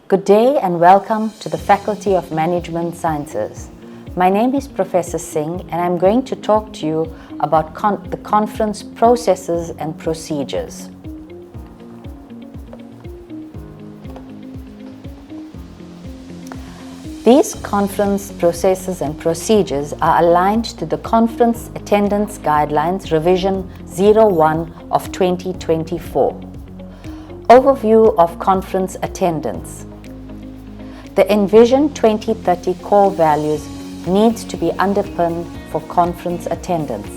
Good day and welcome to the Faculty of Management Sciences. My name is Professor Singh and I'm going to talk to you about the conference processes and procedures. These conference processes and procedures are aligned to the Conference Attendance Guidelines Revision 01 of 2024. Overview of conference attendance. The Envision 2030 core values needs to be underpinned for conference attendance.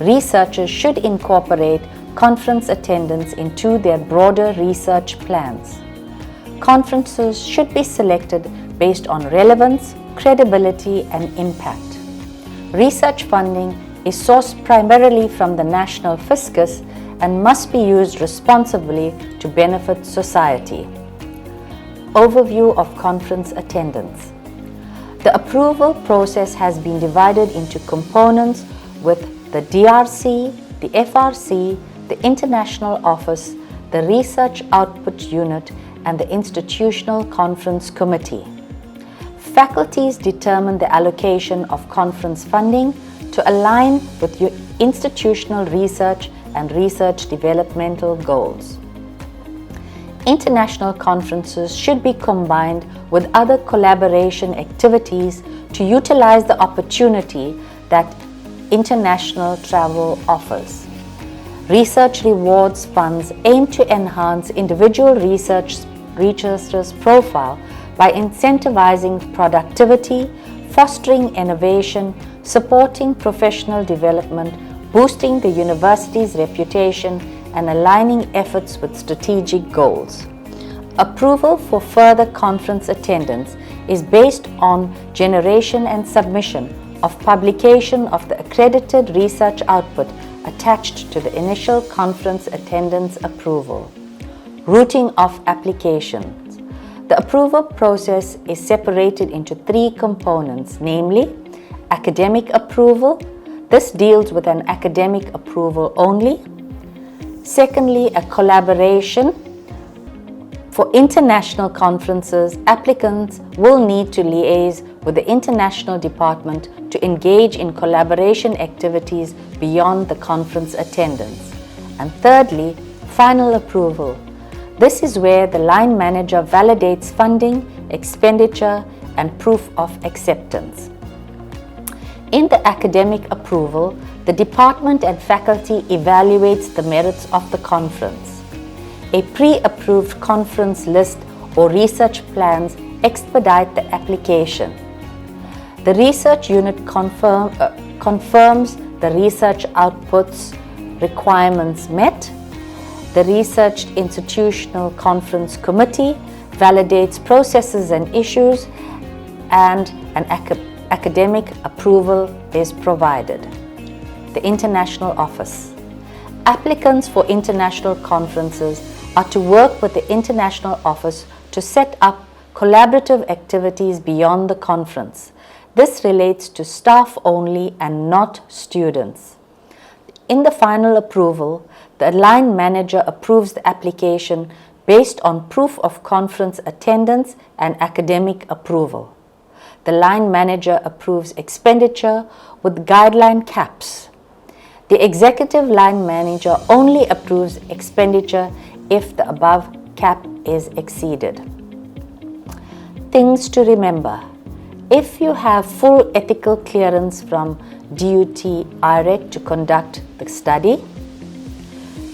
Researchers should incorporate conference attendance into their broader research plans. Conferences should be selected based on relevance, credibility, and impact. Research funding is sourced primarily from the national fiscus and must be used responsibly to benefit society. Overview of conference attendance. The approval process has been divided into components with the DRC, the FRC, the International Office, the Research Output Unit, and the Institutional Conference Committee. Faculties determine the allocation of conference funding to align with your institutional research and research developmental goals. International conferences should be combined with other collaboration activities to utilize the opportunity that international travel offers. Research rewards funds aim to enhance individual researchers' profile by incentivizing productivity, fostering innovation, supporting professional development, boosting the university's reputation, and aligning efforts with strategic goals. Approval for further conference attendance is based on generation and submission of publication of the accredited research output attached to the initial conference attendance approval. Routing of applications. The approval process is separated into three components, namely academic approval. This deals with an academic approval only. Secondly, a collaboration. For international conferences, applicants will need to liaise with the international department to engage in collaboration activities beyond the conference attendance. And thirdly, final approval. This is where the line manager validates funding, expenditure, and proof of acceptance. In the academic approval, the department and faculty evaluates the merits of the conference. A pre-approved conference list or research plans expedite the application. The research unit confirms the research outputs requirements met. The Research Institutional Conference Committee validates processes and issues, and an academic approval is provided. The International Office. Applicants for international conferences are to work with the International Office to set up collaborative activities beyond the conference. This relates to staff only and not students. In the final approval, the line manager approves the application based on proof of conference attendance and academic approval. The line manager approves expenditure with guideline caps. The executive line manager only approves expenditure if the above cap is exceeded. Things to remember. If you have full ethical clearance from DUT IREC to conduct the study,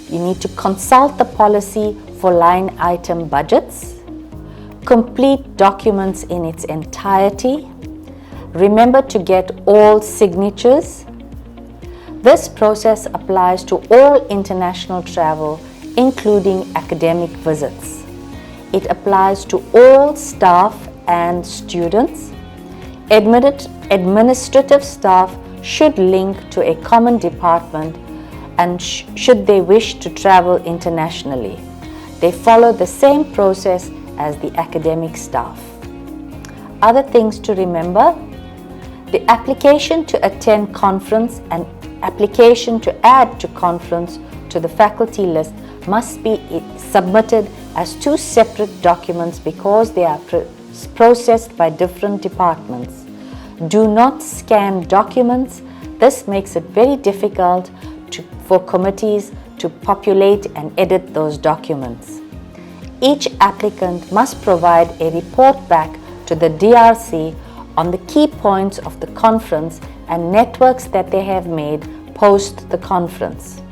you need to consult the policy for line item budgets, complete documents in its entirety, remember to get all signatures. This process applies to all international travel, including academic visits. It applies to all staff and students. Administrative staff should link to a common department and should they wish to travel internationally. They follow the same process as the academic staff. Other things to remember: the application to attend conference and application to add to conference to the faculty list must be submitted as two separate documents because they are processed by different departments. Do not scan documents. This makes it very difficult for committees to populate and edit those documents. Each applicant must provide a report back to the DRC on the key points of the conference and networks that they have made post the conference.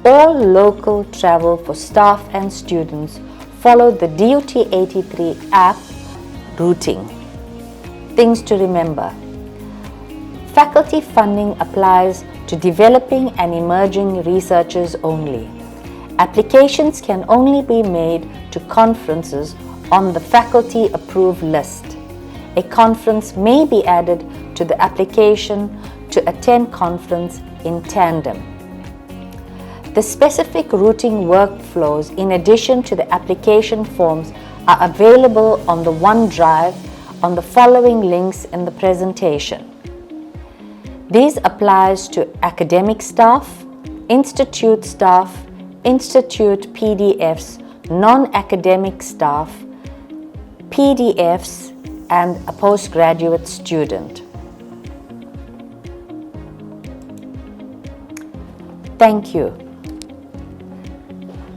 All local travel for staff and students follow the DUT 83 app routing. Things to remember. Faculty funding applies to developing and emerging researchers only. Applications can only be made to conferences on the faculty approved list. A conference may be added to the application to attend conference in tandem. The specific routing workflows in addition to the application forms are available on the OneDrive on the following links in the presentation. These applies to academic staff, institute PDFs, non-academic staff, PDFs, and a postgraduate student. Thank you.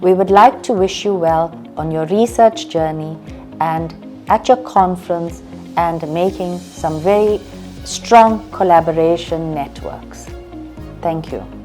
We would like to wish you well on your research journey and at your conference and making some very strong collaboration networks. Thank you.